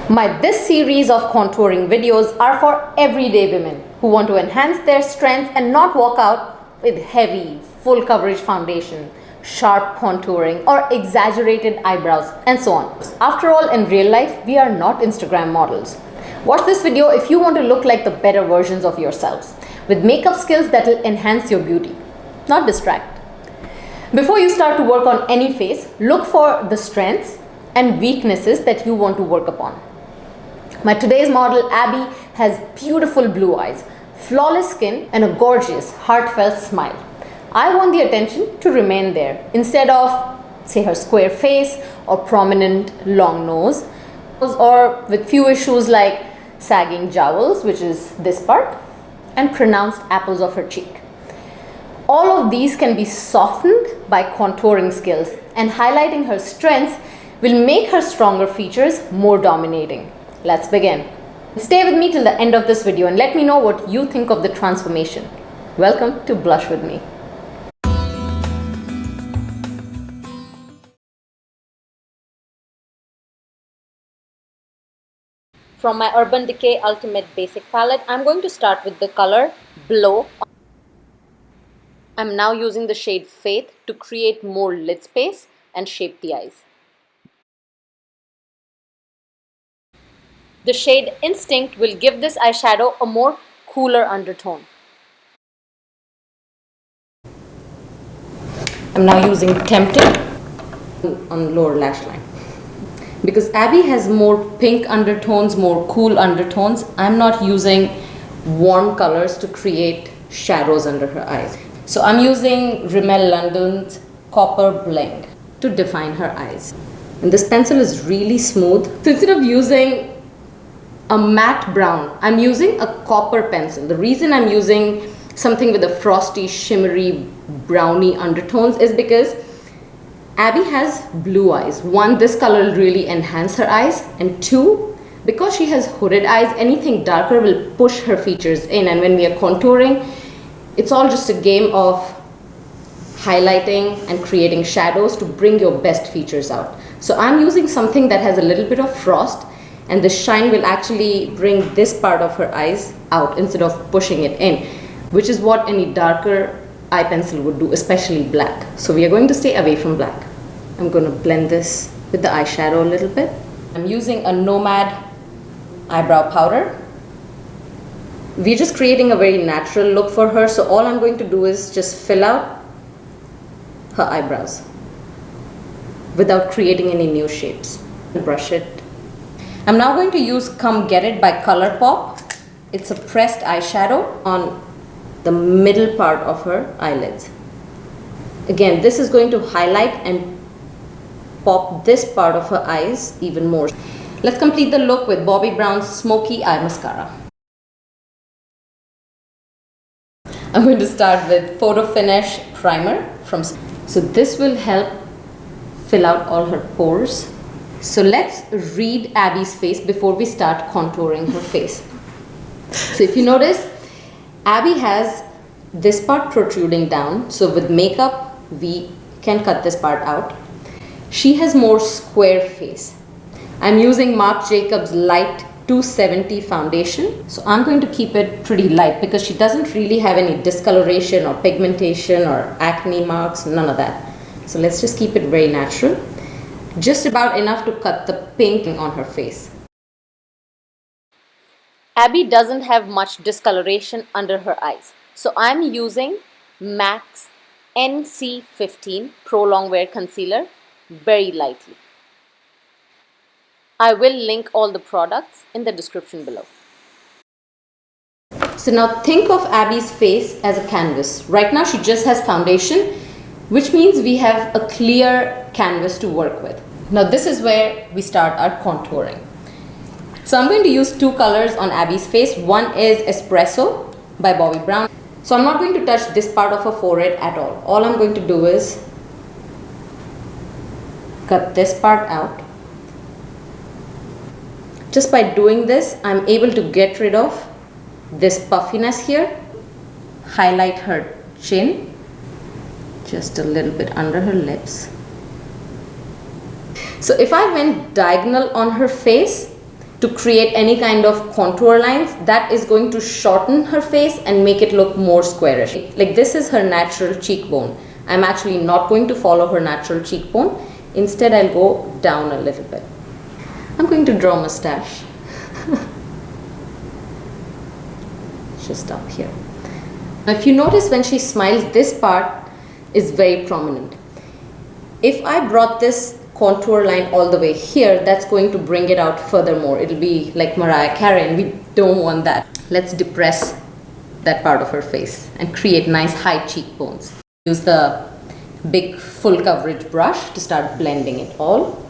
This series of contouring videos are for everyday women who want to enhance their strength and not walk out with heavy, full coverage foundation, sharp contouring or exaggerated eyebrows and so on. After all, in real life, we are not Instagram models. Watch this video if you want to look like the better versions of yourselves with makeup skills that will enhance your beauty, not distract. Before you start to work on any face, look for the strengths and weaknesses that you want to work upon. My today's model, Abby, has beautiful blue eyes, flawless skin, and a gorgeous, heartfelt smile. I want the attention to remain there instead of, say, her square face or prominent long nose, or with few issues like sagging jowls, which is this part, and pronounced apples of her cheek. All of these can be softened by contouring skills, and highlighting her strengths will make her stronger features more dominating. Let's begin. Stay with me till the end of this video and let me know what you think of the transformation. Welcome to Blush with me. From my Urban Decay Ultimate Basic Palette, I'm going to start with the color Blow. I'm now using the shade Faith to create more lid space and shape the eyes. The shade Instinct will give this eyeshadow a more cooler undertone. I'm now using Tempted on lower lash line. Because Abby has more pink undertones, more cool undertones, I'm not using warm colors to create shadows under her eyes. So I'm using Rimmel London's Copper Bling to define her eyes. And this pencil is really smooth. So instead of using a matte brown, I'm using a copper pencil. The reason I'm using something with a frosty, shimmery, browny undertones is because Abby has blue eyes. One, this color will really enhance her eyes, and two, because she has hooded eyes, anything darker will push her features in, and when we are contouring, it's all just a game of highlighting and creating shadows to bring your best features out. So I'm using something that has a little bit of frost, and the shine will actually bring this part of her eyes out instead of pushing it in, which is what any darker eye pencil would do, especially black. So we are going to stay away from black. I'm going to blend this with the eyeshadow a little bit. I'm using a Nomad eyebrow powder. We're just creating a very natural look for her, so all I'm going to do is just fill out her eyebrows without creating any new shapes. Brush it. I'm now going to use Come Get It by ColourPop. It's a pressed eyeshadow on the middle part of her eyelids. Again, this is going to highlight and pop this part of her eyes even more. Let's complete the look with Bobbi Brown's Smoky Eye Mascara. I'm going to start with Photo Finish Primer so this will help fill out all her pores. So let's read Abby's face before we start contouring her face. So if you notice, Abby has this part protruding down. So with makeup, we can cut this part out. She has more square face. I'm using Marc Jacobs Light 270 foundation. So I'm going to keep it pretty light because she doesn't really have any discoloration or pigmentation or acne marks, none of that. So let's just keep it very natural. Just about enough to cut the pink on her face. Abby doesn't have much discoloration under her eyes, so I'm using MAC's NC15 Pro Longwear Concealer very lightly. I will link all the products in the description below. So now think of Abby's face as a canvas. Right now she just has foundation, which means we have a clear canvas to work with. Now this is where we start our contouring. So I'm going to use two colors on Abby's face. One is Espresso by Bobbi Brown. So I'm not going to touch this part of her forehead at all. All I'm going to do is cut this part out. Just by doing this, I'm able to get rid of this puffiness here, highlight her chin, just a little bit under her lips. So if I went diagonal on her face, to create any kind of contour lines that is going to shorten her face and make it look more squarish. Like this is her natural cheekbone. I'm actually not going to follow her natural cheekbone. Instead, I'll go down a little bit. I'm going to draw a mustache. Just up here. Now, if you notice when she smiles, this part is very prominent. If I brought this contour line all the way here, that's going to bring it out furthermore. It'll be like Mariah Carey, and we don't want that. Let's depress that part of her face and create nice high cheekbones. Use the big full coverage brush to start blending it all.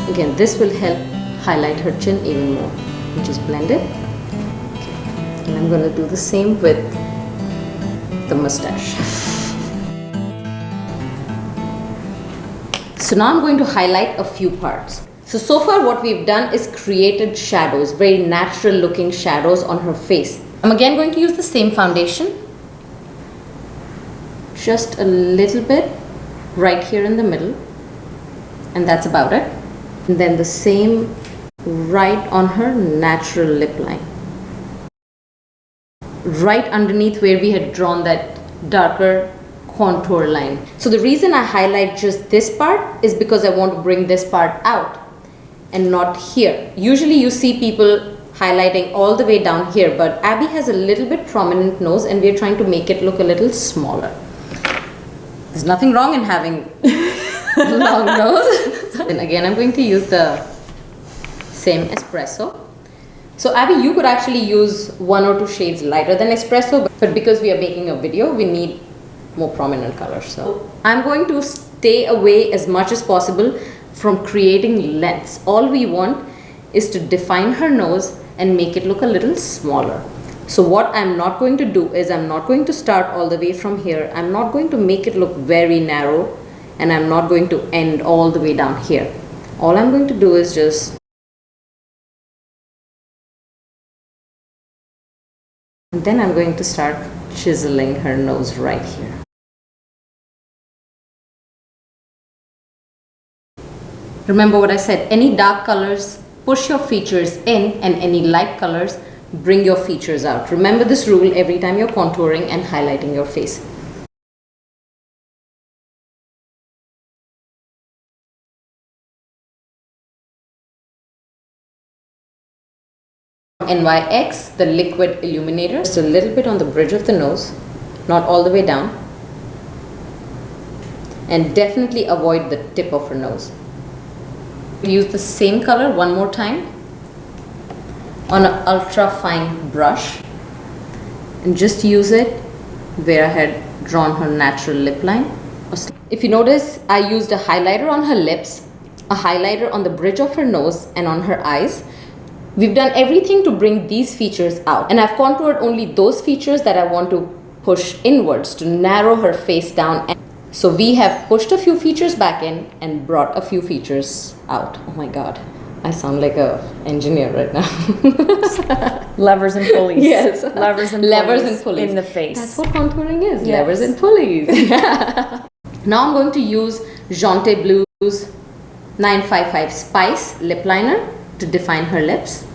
Again, this will help highlight her chin even more. Just blend it. Okay. And I'm going to do the same with the mustache. So now I'm going to highlight a few parts. So far what we've done is created shadows, very natural looking shadows on her face. I'm again going to use the same foundation. Just a little bit right here in the middle. And that's about it. And then the same right on her natural lip line. Right underneath where we had drawn that darker contour line. So the reason I highlight just this part is because I want to bring this part out and not here. Usually you see people highlighting all the way down here, but Abby has a little bit prominent nose and we're trying to make it look a little smaller. There's nothing wrong in having a long nose. Then again, I'm going to use the same espresso. So Abby, you could actually use 1 or 2 shades lighter than espresso, but because we are making a video, we need more prominent colors. So I'm going to stay away as much as possible from creating lengths. All we want is to define her nose and make it look a little smaller. So what I'm not going to do is I'm not going to start all the way from here. I'm not going to make it look very narrow, and I'm not going to end all the way down here. All I'm going to do is just and then I'm going to start chiseling her nose right here. Remember what I said, any dark colors push your features in and any light colors bring your features out. Remember this rule every time you're contouring and highlighting your face. NYX, the liquid illuminator, just a little bit on the bridge of the nose, not all the way down, and definitely avoid the tip of her nose. Use the same color one more time on an ultra fine brush and just use it where I had drawn her natural lip line. If you notice, I used a highlighter on her lips, a highlighter on the bridge of her nose and on her eyes. We've done everything to bring these features out, and I've contoured only those features that I want to push inwards to narrow her face down. So we have pushed a few features back in and brought a few features out. Oh my God, I sound like an engineer right now. Levers and pulleys. Yes. Levers and pulleys in the face. That's what contouring is. Yes. Levers and pulleys. Now I'm going to use Jante Blue's 955 Spice lip liner to define her lips.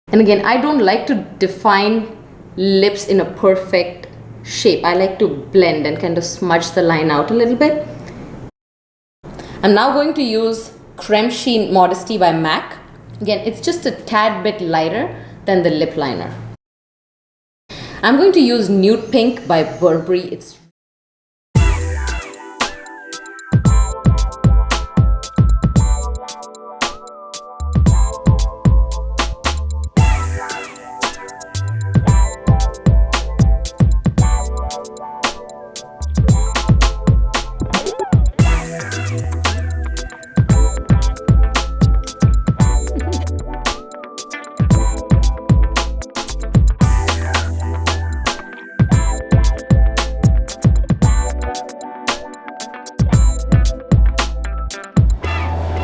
And again, I don't like to define lips in a perfect shape. I like to blend and kind of smudge the line out a little bit. I'm now going to use Creme Sheen Modesty by MAC. Again, it's just a tad bit lighter than the lip liner. I'm going to use Nude Pink by Burberry. It's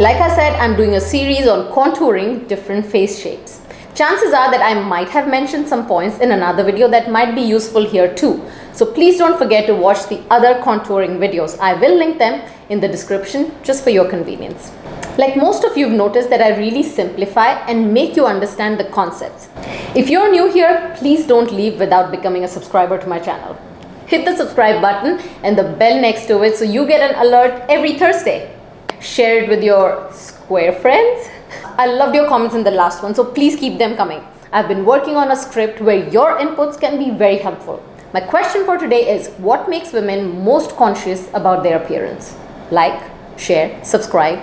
Like I said, I'm doing a series on contouring different face shapes. Chances are that I might have mentioned some points in another video that might be useful here too. So please don't forget to watch the other contouring videos. I will link them in the description just for your convenience. Like most of you have noticed that I really simplify and make you understand the concepts. If you're new here, please don't leave without becoming a subscriber to my channel. Hit the subscribe button and the bell next to it so you get an alert every Thursday. Share it with your square friends. I loved your comments in the last one, so please keep them coming. I've been working on a script where your inputs can be very helpful. My question for today is, what makes women most conscious about their appearance? Like, share, subscribe,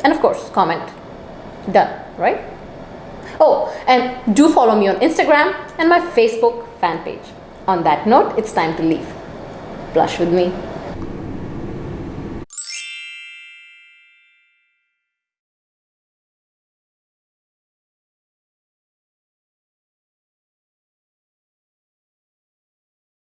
and of course, comment. Done, right? Oh, and do follow me on Instagram and my Facebook fan page. On that note, it's time to leave. Blush with me.